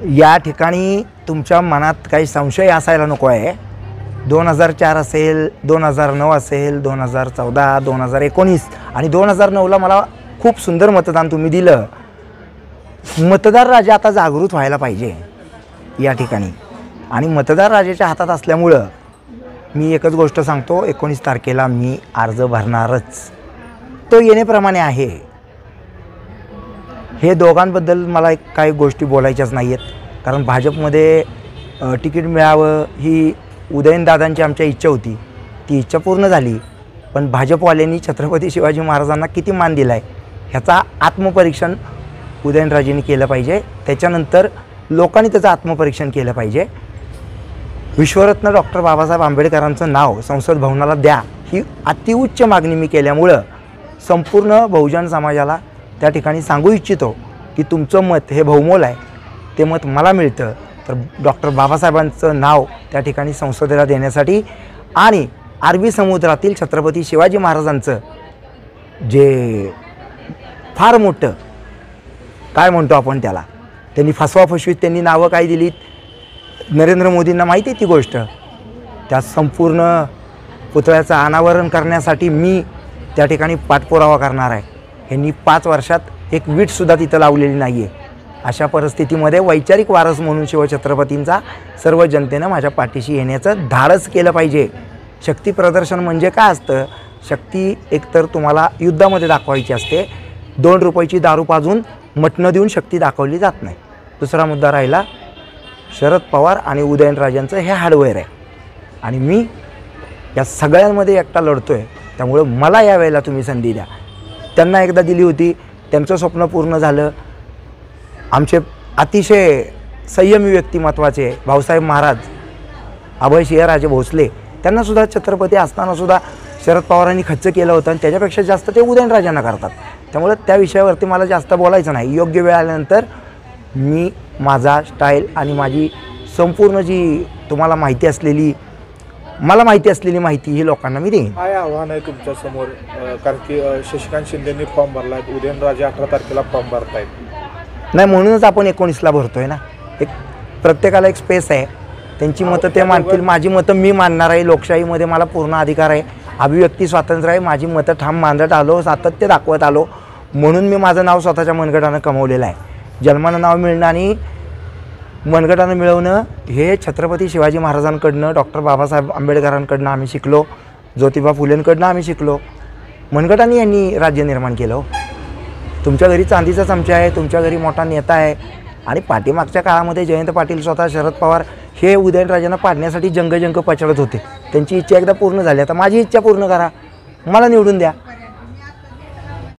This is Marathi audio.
या ठिकाणी तुमच्या मनात काही संशय असायला नको आहे। 2004 असेल, 2009 असेल, 2014, 2019 आणि 2009ला मला खूप सुंदर मतदान तुम्ही दिलं। मतदार राजा आता जागृत व्हायला पाहिजे या ठिकाणी, आणि मतदार राजाच्या हातात असल्यामुळं मी एकच गोष्ट सांगतो, 19 तारखेला मी अर्ज भरणारच। तो येण्याप्रमाणे आहे। हे दोघांबद्दल मला काही गोष्टी बोलायच्याच नाही आहेत, कारण भाजपमध्ये तिकीट मिळावं ही उदयनदादांची आमच्या इच्छा होती। ती इच्छा पूर्ण झाली, पण भाजपवाल्यांनी छत्रपती शिवाजी महाराजांना किती मान दिला आहे ह्याचा आत्मपरीक्षण उदयनराजेंनी केलं पाहिजे। त्याच्यानंतर लोकांनी त्याचं आत्मपरीक्षण केलं पाहिजे। विश्वरत्न डॉक्टर बाबासाहेब आंबेडकरांचं नाव संसद भवनाला द्या ही अतिउच्च मागणी मी केल्यामुळं संपूर्ण बहुजन समाजाला त्या ठिकाणी सांगू इच्छितो की तुमचं मत हे बहुमोल आहे, ते मत मला मिळतं तर डॉक्टर बाबासाहेबांचं नाव त्या ठिकाणी संसदेला देण्यासाठी आणि अरबी समुद्रातील छत्रपती शिवाजी महाराजांचं जे फार मोठं काय म्हणतो आपण त्याला, त्यांनी फसवाफसवीत त्यांनी नावं काय दिलीत, नरेंद्र मोदींना माहिती आहे ती गोष्ट। त्या संपूर्ण पुतळ्याचं अनावरण करण्यासाठी मी त्या ठिकाणी पाठपुरावा करणार आहे। ह्यांनी 5 वर्षात एक वीटसुद्धा तिथं लावलेली नाही आहे। अशा परिस्थितीमध्ये वैचारिक वारस म्हणून शिवछत्रपतींचा सर्व जनतेनं माझ्या पाठीशी येण्याचं धाडस केलं पाहिजे। शक्ती प्रदर्शन म्हणजे काय असतं, शक्ती एकतर तुम्हाला युद्धामध्ये दाखवायची असते, 2 रुपयाची दारू पाजून मटणं देऊन शक्ती दाखवली जात नाही। दुसरा मुद्दा राहिला शरद पवार आणि उदयनराजांचं हे हार्डवेअर आहे, आणि मी या सगळ्यांमध्ये एकटा लढतो आहे। त्यामुळं मला यावेळेला तुम्ही संधी द्या। त्यांना एकदा दिली होती, त्यांचं स्वप्न पूर्ण झालं। आमचे अतिशय संयमी व्यक्तिमत्वाचे भाऊसाहेब महाराज, अभय सिंहराजे भोसले, त्यांनासुद्धा छत्रपती असतानासुद्धा शरद पवारांनी खर्च केलं होतं, आणि त्याच्यापेक्षा जास्त ते उदयनराजांना करतात। त्यामुळे त्या विषयावरती मला जास्त बोलायचं नाही। योग्य वेळ आल्यानंतर मी माझा स्टाईल आणि माझी संपूर्ण जी तुम्हाला माहिती असलेली मला माहिती असलेली माहिती ही लोकांना मी देईन। काय आव्हान आहे तुमच्या समोर, कारण की शशिकांत शिंदेंनी फॉर्म भरला आहे, उदयनराजे 18 तारखेला फॉर्म भरतायत। नाही, म्हणूनच आपण 19ला भरतोय ना। एक प्रत्येकाला एक स्पेस आहे, त्यांची मतं ते मानतील, माझी मतं मी मानणार आहे। लोकशाहीमध्ये मला पूर्ण अधिकार आहे, अभिव्यक्ती स्वातंत्र्य आहे। माझी मतं ठाम मांडत आलो, सातत्य दाखवत आलो, म्हणून मी माझं नाव स्वतःच्या मनगटानं कमवलेलं आहे। जन्मानं नाव मिळणं आणि मनगटानं मिळवणं हे छत्रपती शिवाजी महाराजांकडनं, डॉक्टर बाबासाहेब आंबेडकरांकडनं आम्ही शिकलो, ज्योतिबा फुलेंकडनं आम्ही शिकलो। मनगटाने यांनी राज्य निर्माण केलं। तुमच्या घरी चांदीचा चमचा आहे, तुमच्या घरी मोठा नेता आहे, आणि पाठीमागच्या काळामध्ये जयंत पाटील स्वतः शरद पवार हे उदयनराजांना पाडण्यासाठी जंग पछाडत होते। त्यांची इच्छा एकदा पूर्ण झाली, आता माझी इच्छा पूर्ण करा, मला निवडून द्या।